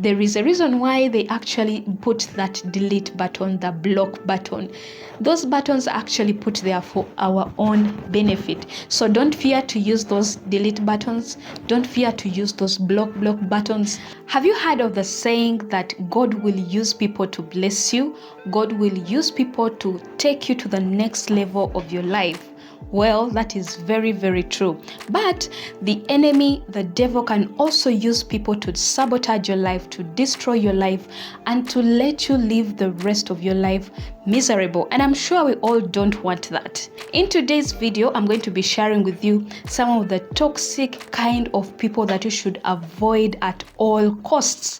There is a reason why they actually put that delete button, the block button. Those buttons are actually put there for our own benefit. So don't fear to use those delete buttons. Don't fear to use those block buttons. Have you heard of the saying that God will use people to bless you? God will use people to take you to the next level of your life. Well, that is very, very true. But the enemy, the devil, can also use people to sabotage your life, to destroy your life, and to let you live the rest of your life miserable. And I'm sure we all don't want that. In today's video, I'm going to be sharing with you some of the toxic kind of people that you should avoid at all costs.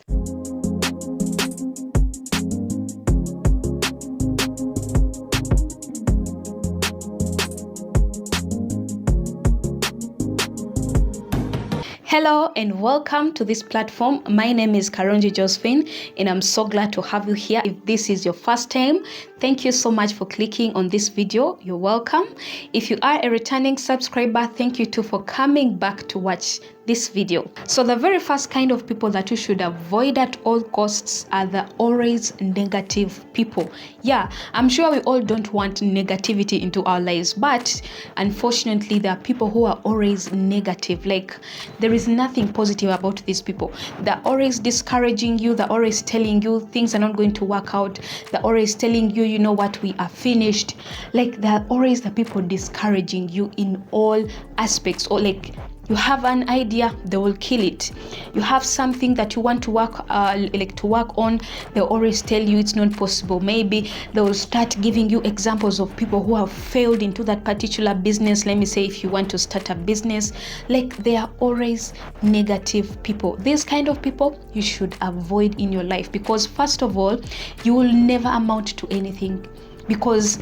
Hello and welcome to this platform. My name is Karungi Josephine and I'm so glad to have you here. If this is your first time, thank you so much for clicking on this video. You're welcome. If you are a returning subscriber, thank you too for coming back to watch this video. So the very first kind of people that you should avoid at all costs are the always negative people. Yeah, I'm sure we all don't want negativity into our lives, but unfortunately there are people who are always negative. Like there is nothing positive about these people. They're always discouraging you. They're always telling you things are not going to work out. They're always telling you, you know what, we are finished. Like they're always the people discouraging you in all aspects. Or like you have an idea, they will kill it. You have something that you want to work on, they'll always tell you it's not possible. Maybe they will start giving you examples of people who have failed into that particular business. Let me say, if you want to start a business, like they are always negative people. These kind of people you should avoid in your life, because first of all, you will never amount to anything, because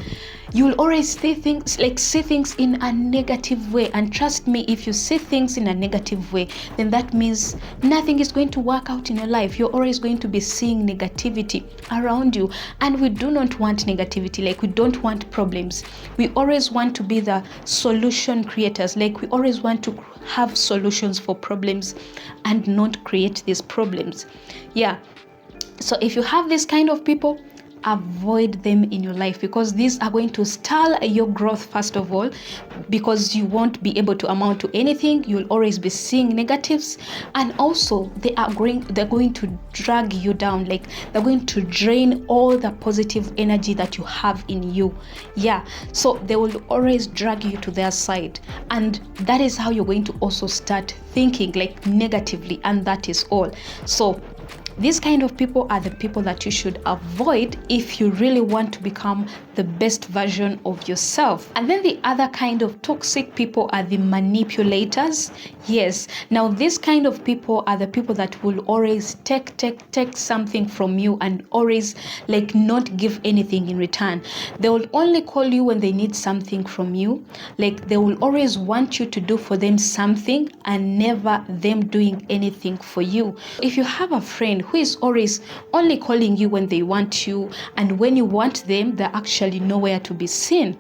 you'll always see things in a negative way. And trust me, if you see things in a negative way, then that means nothing is going to work out in your life. You're always going to be seeing negativity around you, and we do not want negativity. Like we don't want problems. We always want to be the solution creators. Like we always want to have solutions for problems and not create these problems. Yeah, so if you have this kind of people, avoid them in your life, because these are going to stall your growth first of all, because you won't be able to amount to anything. You'll always be seeing negatives, and also they're going to drag you down. Like they're going to drain all the positive energy that you have in you. Yeah, so they will always drag you to their side, and that is how you're going to also start thinking like negatively, and that is all. So these kind of people are the people that you should avoid if you really want to become the best version of yourself. And then the other kind of toxic people are the manipulators. Yes, now this kind of people are the people that will always take something from you and always like not give anything in return. They will only call you when they need something from you. Like they will always want you to do for them something and never them doing anything for you. If you have a friend who is always only calling you when they want you, and when you want them, they're actually nowhere to be seen,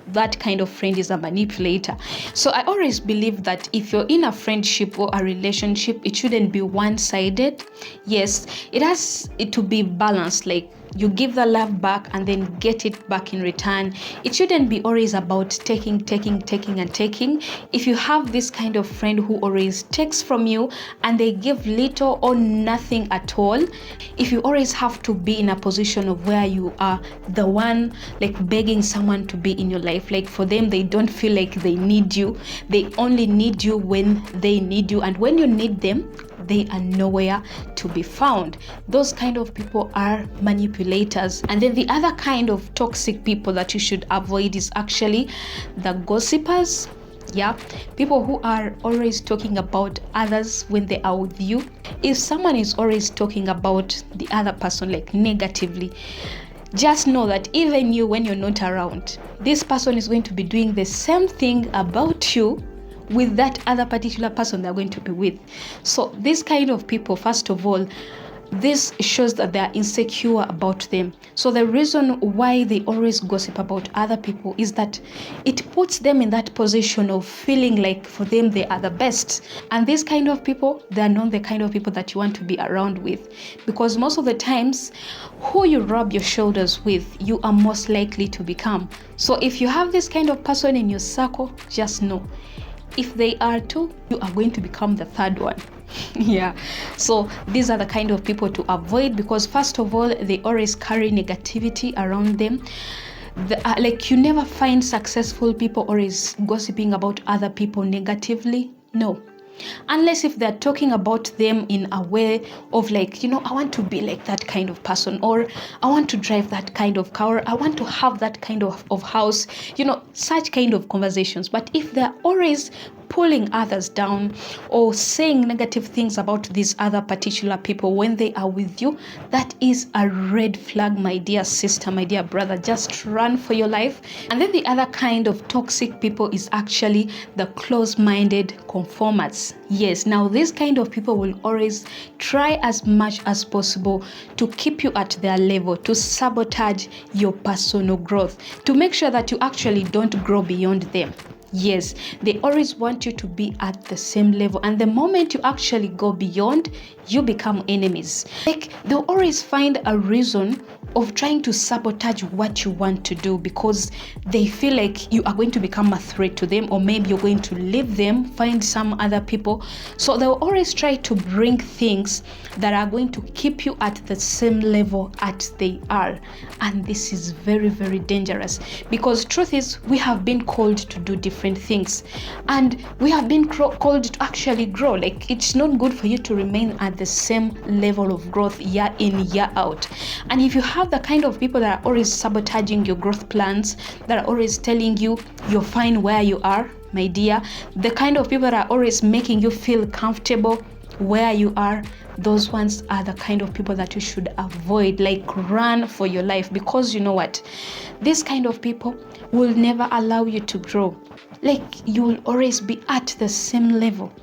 that kind of friend is a manipulator. So I always believe that if you're in a friendship or a relationship, it shouldn't be one-sided. Yes, it has to be balanced. Like you give the love back and then get it back in return. It shouldn't be always about taking. If you have this kind of friend who always takes from you and they give little or nothing at all, if you always have to be in a position of where you are the one like begging someone to be in your life, like for them, they don't feel like they need you. They only need you when they need you, and when you need them, they are nowhere to be found. Those kind of people are manipulators. And then the other kind of toxic people that you should avoid is actually the gossipers. Yeah, people who are always talking about others when they are with you. If someone is always talking about the other person like negatively, just know that even you, when you're not around, this person is going to be doing the same thing about you with that other particular person they're going to be with. So this kind of people, first of all, this shows that they are insecure about them. So the reason why they always gossip about other people is that it puts them in that position of feeling like for them they are the best. And these kind of people, they are not the kind of people that you want to be around with, because most of the times who you rub your shoulders with, you are most likely to become. So if you have this kind of person in your circle, just know, if they are two, you are going to become the third one. Yeah, so these are the kind of people to avoid, because first of all, they always carry negativity around them. Like, you never find successful people always gossiping about other people negatively. No, unless if they're talking about them in a way of like, I want to be like that kind of person, or I want to drive that kind of car, I want to have that kind of house, such kind of conversations. But if they're always pulling others down or saying negative things about these other particular people when they are with you, that is a red flag, my dear sister, my dear brother. Just run for your life. And then the other kind of toxic people is actually the close-minded conformers. Yes, now this kind of people will always try as much as possible to keep you at their level, to sabotage your personal growth, to make sure that you actually don't grow beyond them. Yes, they always want you to be at the same level, and the moment you actually go beyond, you become enemies. Like, they'll always find a reason of trying to sabotage what you want to do, because they feel like you are going to become a threat to them, or maybe you're going to leave them, find some other people. So they'll always try to bring things that are going to keep you at the same level as they are. And this is very, very dangerous, because truth is, we have been called to do different things, and we have been called to actually grow. Like, it's not good for you to remain at the same level of growth year in, year out. And if you have the kind of people that are always sabotaging your growth plans, that are always telling you you're fine where you are, my dear, the kind of people that are always making you feel comfortable where you are, those ones are the kind of people that you should avoid. Like, run for your life, because you know what, this kind of people will never allow you to grow. Like, you will always be at the same level,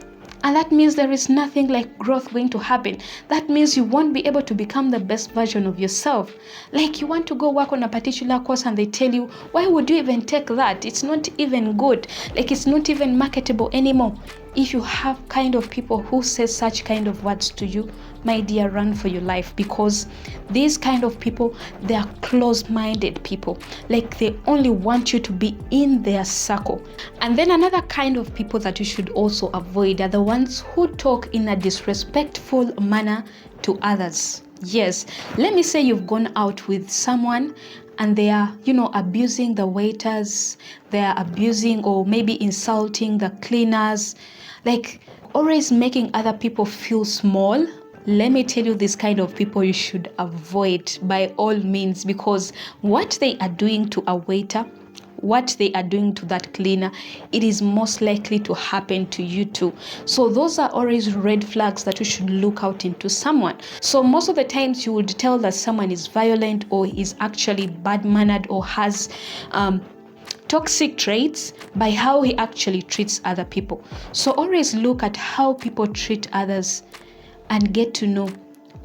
and that means there is nothing like growth going to happen. That means you won't be able to become the best version of yourself. Like, you want to go work on a particular course and they tell you, why would you even take that? It's not even good. Like, it's not even marketable anymore. If you have kind of people who say such kind of words to you, my dear, run for your life, because these kind of people, they are close-minded people. Like, they only want you to be in their circle. And then another kind of people that you should also avoid are the ones who talk in a disrespectful manner to others. Yes, let me say you've gone out with someone and they are, abusing the waiters, they are abusing or maybe insulting the cleaners, like always making other people feel small. Let me tell you, this kind of people you should avoid by all means, because what they are doing to a waiter, what they are doing to that cleaner, it is most likely to happen to you too. So those are always red flags that you should look out into someone. So most of the times you would tell that someone is violent or is actually bad-mannered or has toxic traits by how he actually treats other people. So always look at how people treat others and get to know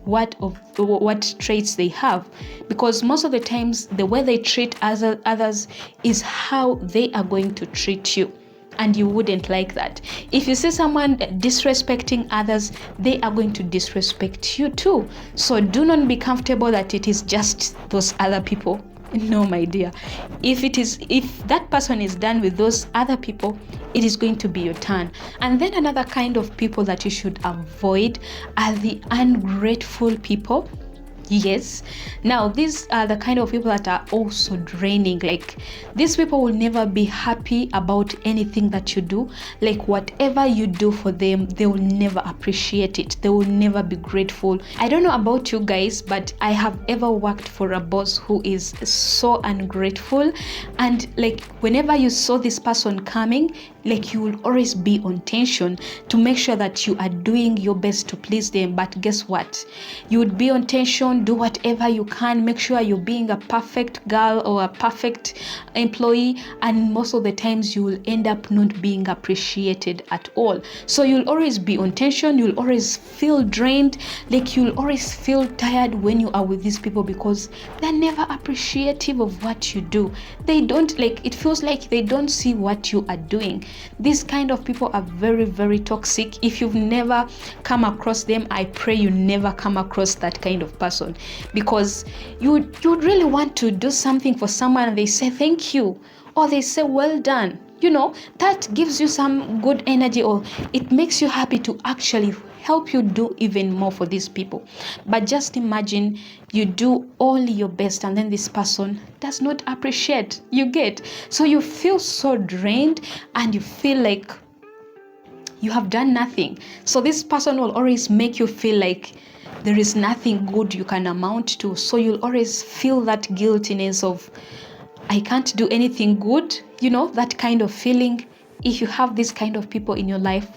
what traits they have, because most of the times the way they treat others is how they are going to treat you, and you wouldn't like that. If you see someone disrespecting others, they are going to disrespect you too. So do not be comfortable that it is just those other people. No, my dear. If that person is done with those other people, it is going to be your turn. And then another kind of people that you should avoid are the ungrateful people. Yes. Now, these are the kind of people that are also draining. Like, these people will never be happy about anything that you do. Like, whatever you do for them, they will never appreciate it. They will never be grateful. I don't know about you guys, but I have ever worked for a boss who is so ungrateful. And like, whenever you saw this person coming, like, you will always be on tension to make sure that you are doing your best to please them. But guess what? You would be on tension down, do whatever you can, make sure you're being a perfect girl or a perfect employee, and most of the times you will end up not being appreciated at all. So you'll always be on tension, you'll always feel drained, like you'll always feel tired when you are with these people, because they're never appreciative of what you do. They don't, like, it feels like they don't see what you are doing. These kind of people are very, very toxic. If you've never come across them, I pray you never come across that kind of person, because you'd really want to do something for someone and they say thank you, or they say well done. That gives you some good energy, or it makes you happy to actually help you do even more for these people. But just imagine you do all your best and then this person does not appreciate. So you feel so drained and you feel like you have done nothing. So this person will always make you feel like there is nothing good you can amount to. So you'll always feel that guiltiness of, I can't do anything good, that kind of feeling. If you have this kind of people in your life,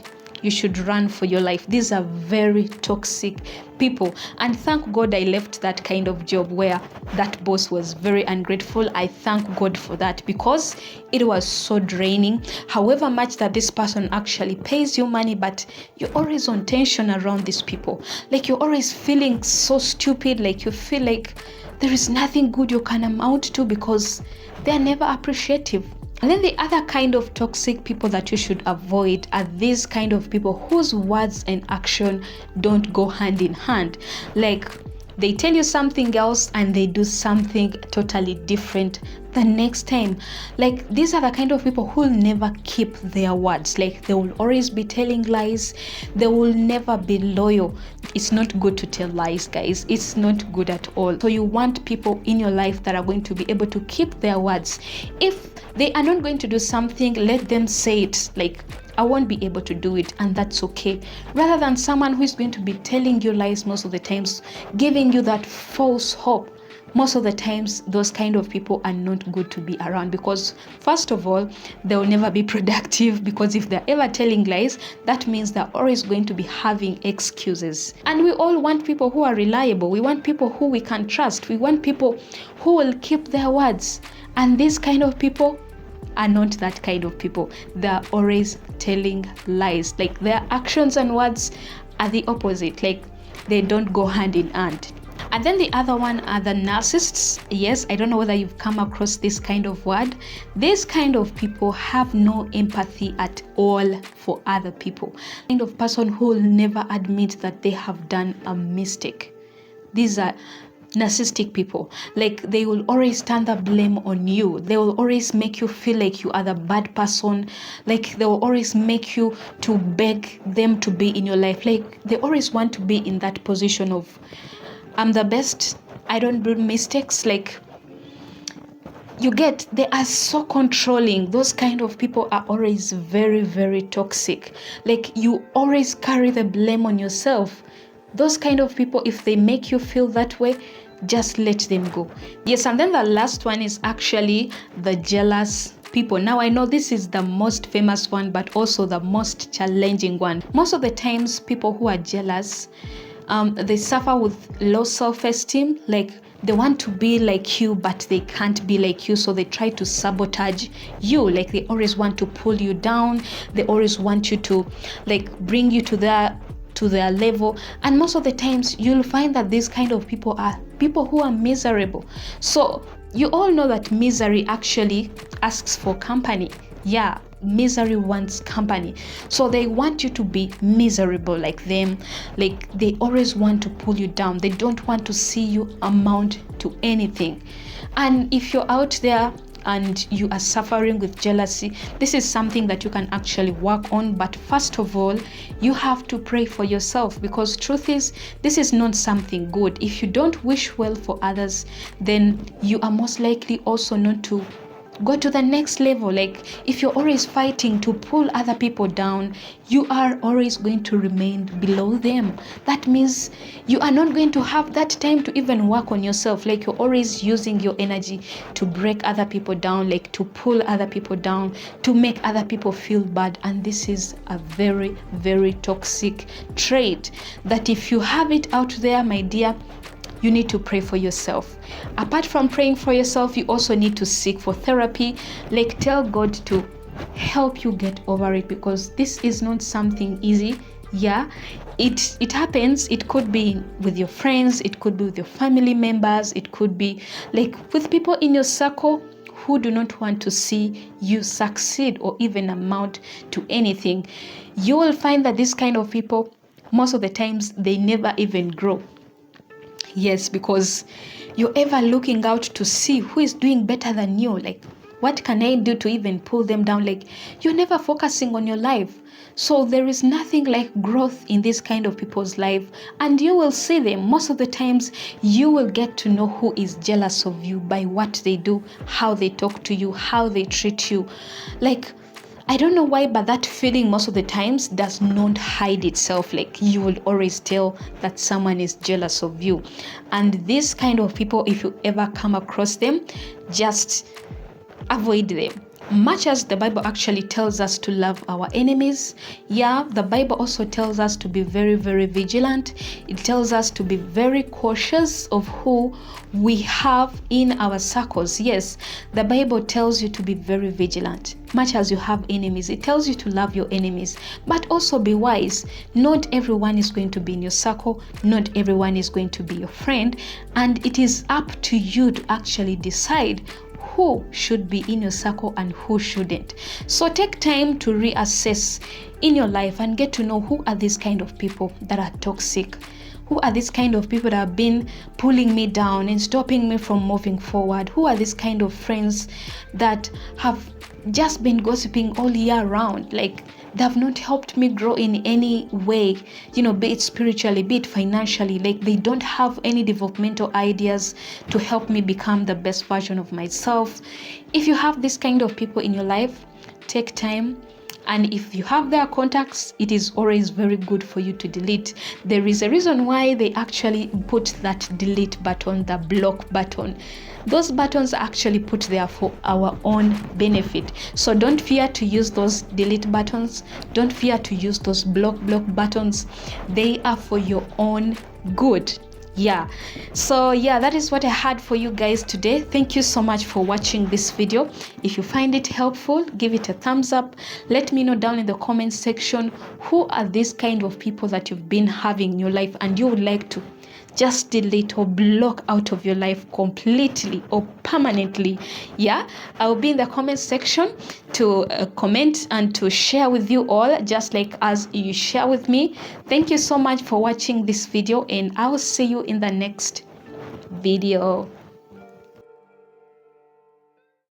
you should run for your life. These are very toxic people. And thank God I left that kind of job where that boss was very ungrateful. I thank God for that, because it was so draining. However much that this person actually pays you money, but you're always on tension around these people. Like you're always feeling so stupid, like you feel like there is nothing good you can amount to, because they're never appreciative. And then the other kind of toxic people that you should avoid are these kind of people whose words and action don't go hand in hand. Like they tell you something else and they do something totally different the next time. Like these are the kind of people who will never keep their words. Like they will always be telling lies. They will never be loyal. It's not good to tell lies, guys. It's not good at all. So you want people in your life that are going to be able to keep their words. If they are not going to do something, let them say it. Like, I won't be able to do it, and that's okay. Rather than someone who is going to be telling you lies most of the times, giving you that false hope. Most of the times, those kind of people are not good to be around, because first of all, they will never be productive, because if they're ever telling lies, that means they're always going to be having excuses. And we all want people who are reliable. We want people who we can trust. We want people who will keep their words. And these kind of people are not that kind of people. They're always telling lies. Like their actions and words are the opposite. Like they don't go hand in hand. And then the other one are the narcissists. Yes, I don't know whether you've come across this kind of word. These kind of people have no empathy at all for other people. Kind of person who will never admit that they have done a mistake. These are narcissistic people. Like they will always turn the blame on you. They will always make you feel like you are the bad person. Like they will always make you to beg them to be in your life. Like they always want to be in that position of, I'm the best, I don't do mistakes. Like they are so controlling. Those kind of people are always very, very toxic. Like you always carry the blame on yourself. Those kind of people, if they make you feel that way, just let them go. Yes, and then the last one is actually the jealous people. Now I know this is the most famous one, but also the most challenging one. Most of the times, people who are jealous, they suffer with low self-esteem. Like they want to be like you, but they can't be like you, so they try to sabotage you. Like they always want to pull you down. They always want you to like bring you to their level. And most of the times you'll find that these kind of people are people who are miserable. So you all know that misery actually asks for company. Yeah, misery wants company. So they want you to be miserable like them. Like they always want to pull you down. They don't want to see you amount to anything. And if you're out there and you are suffering with jealousy, this is something that you can actually work on. But first of all, you have to pray for yourself, because truth is, this is not something good. If you don't wish well for others, then you are most likely also not to go to the next level. Like if you're always fighting to pull other people down, you are always going to remain below them. That means you are not going to have that time to even work on yourself. Like you're always using your energy to break other people down, like to pull other people down, to make other people feel bad. And this is a very, very toxic trait that if you have it out there, my dear, you need to pray for yourself. Apart from praying for yourself, you also need to seek for therapy. Like, tell God to help you get over it, because this is not something easy. Yeah, it happens. It could be with your friends, it could be with your family members, it could be like with people in your circle who do not want to see you succeed or even amount to anything. You will find that this kind of people, most of the times, they never even grow. Yes, because you're ever looking out to see who is doing better than you. Like, what can I do to even pull them down? Like, you're never focusing on your life. So there is nothing like growth in this kind of people's life. And you will see them. Most of the times, you will get to know who is jealous of you by what they do, how they talk to you, how they treat you. Like, I don't know why, but that feeling most of the times does not hide itself. Like, you will always tell that someone is jealous of you. And this kind of people, if you ever come across them, just avoid them. Much as the Bible actually tells us to love our enemies, yeah, the Bible also tells us to be very, very vigilant. It tells us to be very cautious of who we have in our circles. Yes, the Bible tells you to be very vigilant. Much as you have enemies, it tells you to love your enemies, but also be wise. Not everyone is going to be in your circle. Not everyone is going to be your friend. And it is up to you to actually decide who should be in your circle and who shouldn't. So take time to reassess in your life and get to know who are these kind of people that are toxic. Who are these kind of people that have been pulling me down and stopping me from moving forward? Who are these kind of friends that have just been gossiping all year round? Like, they have not helped me grow in any way, be it spiritually, be it financially. Like, they don't have any developmental ideas to help me become the best version of myself. If you have this kind of people in your life, take time. And if you have their contacts, it is always very good for you to delete. There is a reason why they actually put that delete button, the block button. Those buttons are actually put there for our own benefit. So don't fear to use those delete buttons. Don't fear to use those block buttons. They are for your own good. Yeah, so that is what I had for you guys today. Thank you so much for watching this video. If you find it helpful, give it a thumbs up. Let me know down in the comment section who are these kind of people that you've been having in your life and you would like to just delete or block out of your life completely or permanently. I'll be in the comment section to comment and to share with you all, just like as you share with me. Thank you so much for watching this video, and I will see you in the next video.